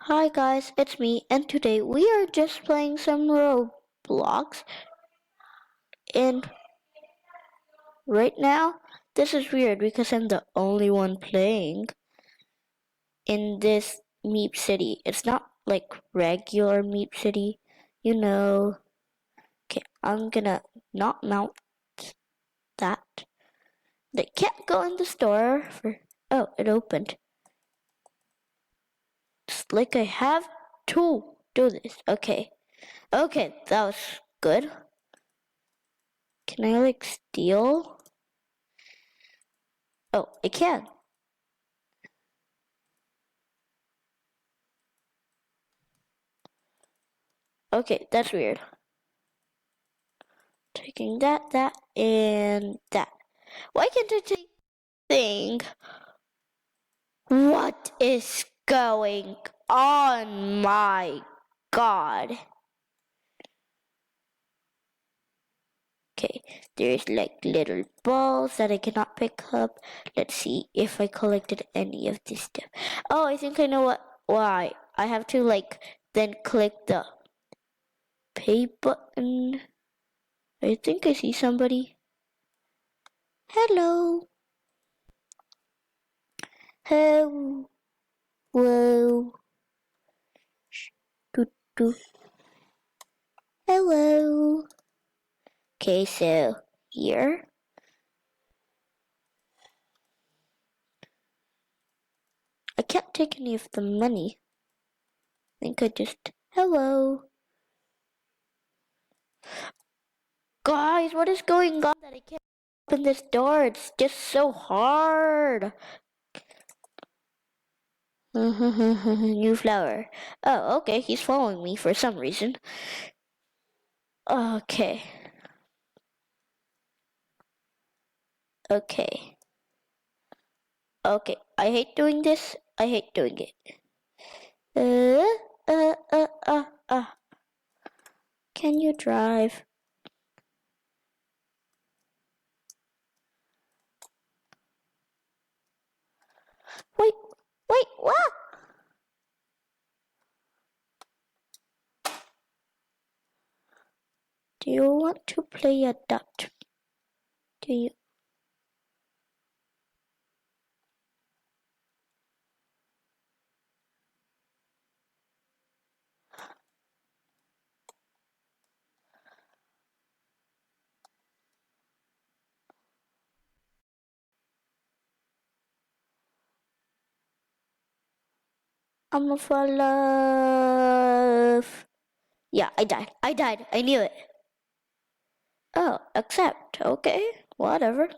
Hi guys, it's me, and today we are just playing some Roblox. And right now, this is weird because I'm the only one playing in this Meep City. It's not like regular Meep City, you know. Okay, I'm gonna not mount that. They can't go in the store for. Oh, it opened. It's like I have to do this. Okay, that was good. Can I like steal? Oh, I can. Okay, that's weird. Taking that, and that. Why can't I take thing? What is going on? My God. Okay, there's like little balls that I cannot pick up. Let's see if I collected any of this stuff. Oh, I think I know why. I have to like then click the pay button. I think I see somebody. Hello. Hello. Do. Hello. Okay, so here. I can't take any of the money. I think I just. Hello. Guys, what is going on that I can't open this door? It's just so hard. New flower. Oh, okay, he's following me for some reason. Okay. Okay. Okay, I hate doing this. I hate doing it. Uh, uh, uh, uh, uh. Can you drive? Wait, what? Do you want to play a duck? Do you? I'm a fall off. Yeah, I died. I knew it. Oh, accept. Okay, whatever.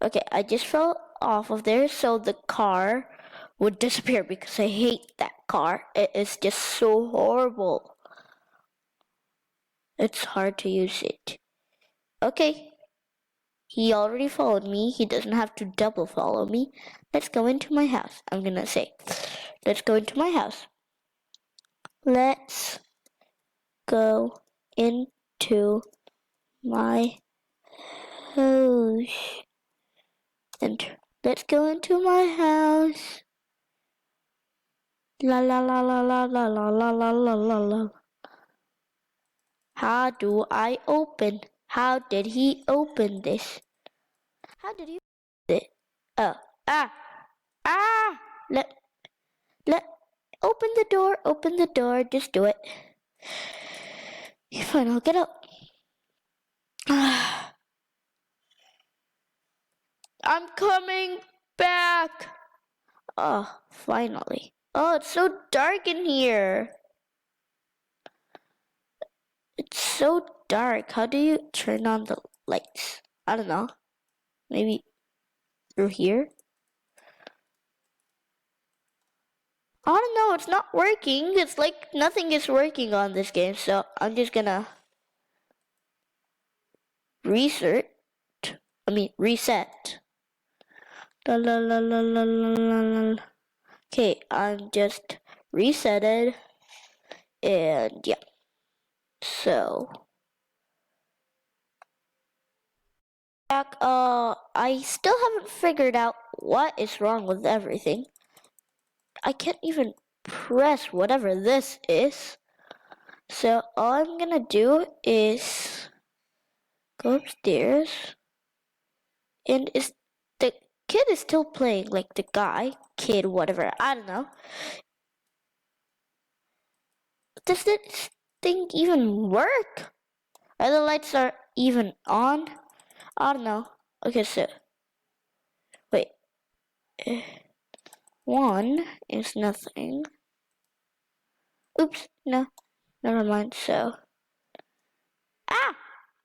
Okay, I just fell off of there so the car would disappear because I hate that car. It is just so horrible. It's hard to use it. Okay, he already followed me. He doesn't have to double follow me. Let's go into my house. I'm gonna say, let's go into my house. Let's go into my house. Enter. Let's go into my house. La la la la la la la la la la la la. How do I open? How did he open this? How did he open it? Oh, ah! Let, open the door, just do it. Fine, I'll get up. I'm coming back. Oh, finally. Oh, it's so dark in here. It's so dark. How do you turn on the lights? I don't know. Maybe through here? I don't know. It's not working. It's like nothing is working on this game. So I'm just gonna reset. La la la la la la la la. Okay, I'm just resetted. And yeah. So back, I still haven't figured out what is wrong with everything. I can't even press whatever this is. So all I'm gonna do is go upstairs, and is the kid is still playing, like the guy, kid, whatever, I don't know. Does this thing even work? Are the lights are even on? I don't know. Okay, so wait. One is nothing. Oops, no, never mind. So ah,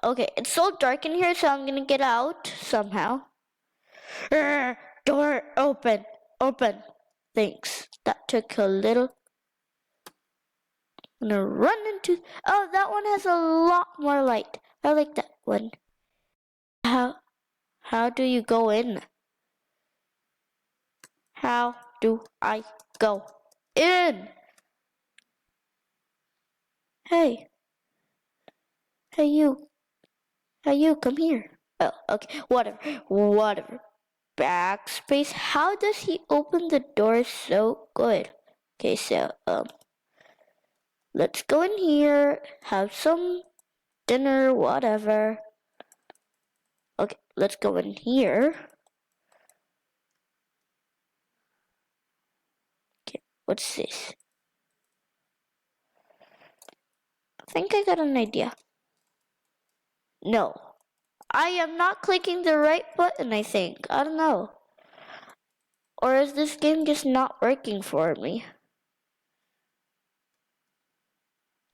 okay, it's so dark in here, so I'm gonna get out somehow. Door open, open. Thanks. That took a little. I'm gonna run into. Oh, that one has a lot more light. I like that one. How do you go in? How do I go in? Hey, hey you, hey you, come here. Oh, okay, whatever. Backspace. How does he open the door so good? Okay, so let's go in here, have some dinner, whatever. Okay, let's go in here. Okay, what's this? I think I got an idea. No, I am not clicking the right button, I think. I don't know. Or is this game just not working for me?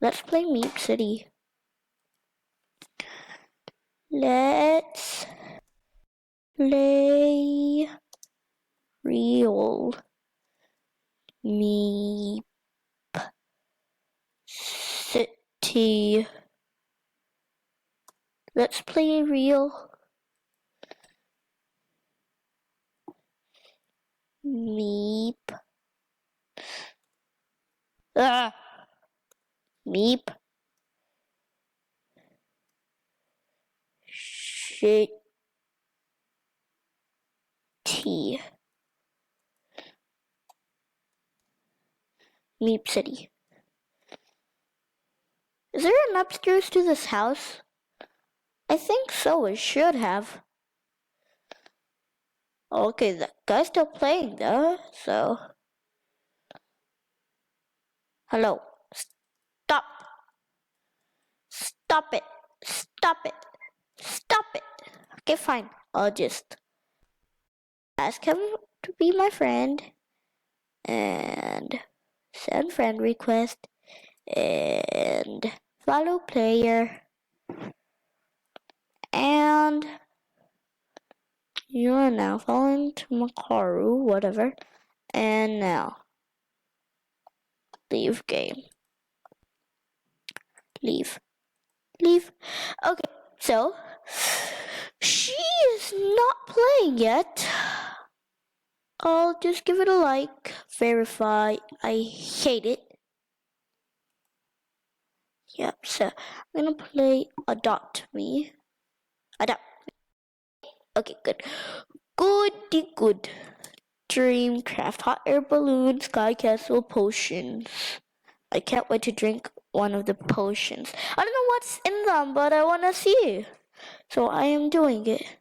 Let's play Meep City. Let's play Real Meep City. Let's play Real Meep. Ah! Meep. City. Meep City. Is there an upstairs to this house? I think so, it should have. Okay, that guy's still playing though, so. Hello. Stop. Stop it. Stop it. Stop it. Okay, fine. I'll just ask him to be my friend and send friend request and follow player, and you are now following to Makaru, whatever, and now leave game. Leave. Okay, so she is not playing yet. I'll just give it a like, verify. I hate it. Yep, so I'm gonna play Adopt Me. Adopt Me. Okay, good. Good. Dreamcraft, hot air balloon, sky castle, potions. I can't wait to drink one of the potions. I don't know what's in them, but I wanna see. So I am doing it.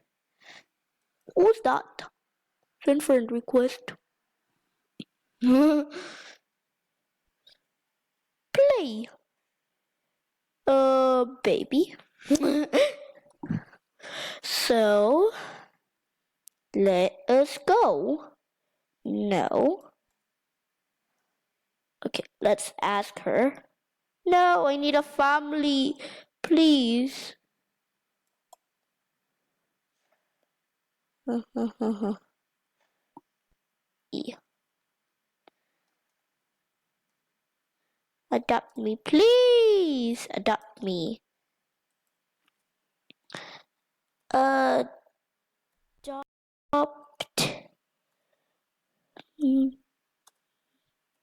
Who's that? Send friend request. Play. Baby. So, let us go. No. Okay, let's ask her. No, I need a family. Please. E. Adopt me, please. Adopt me. Adopt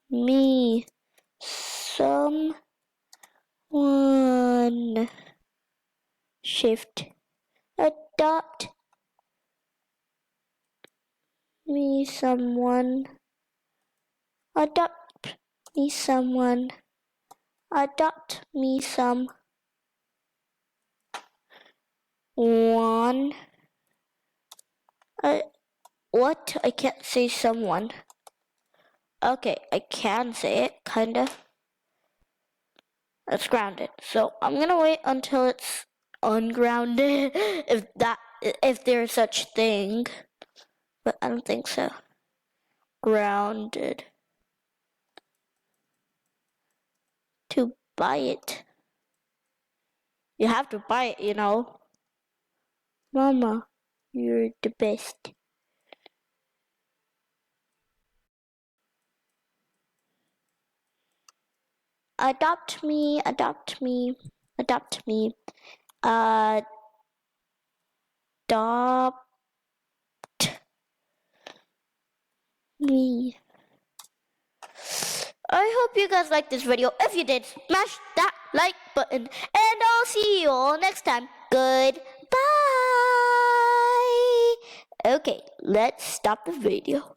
me. Someone. Shift. Adopt me, someone. Adopt me someone. Adopt me some one. What? I can't say someone. Okay, I can say it, kinda. It's grounded. So I'm gonna wait until it's ungrounded, if there's such thing. But I don't think so. Grounded. To buy it. You have to buy it, you know. Mama, you're the best. Adopt me, adopt me, adopt me. Adopt me. I hope you guys liked this video. If you did, smash that like button. And I'll see you all next time. Goodbye. Okay, let's stop the video.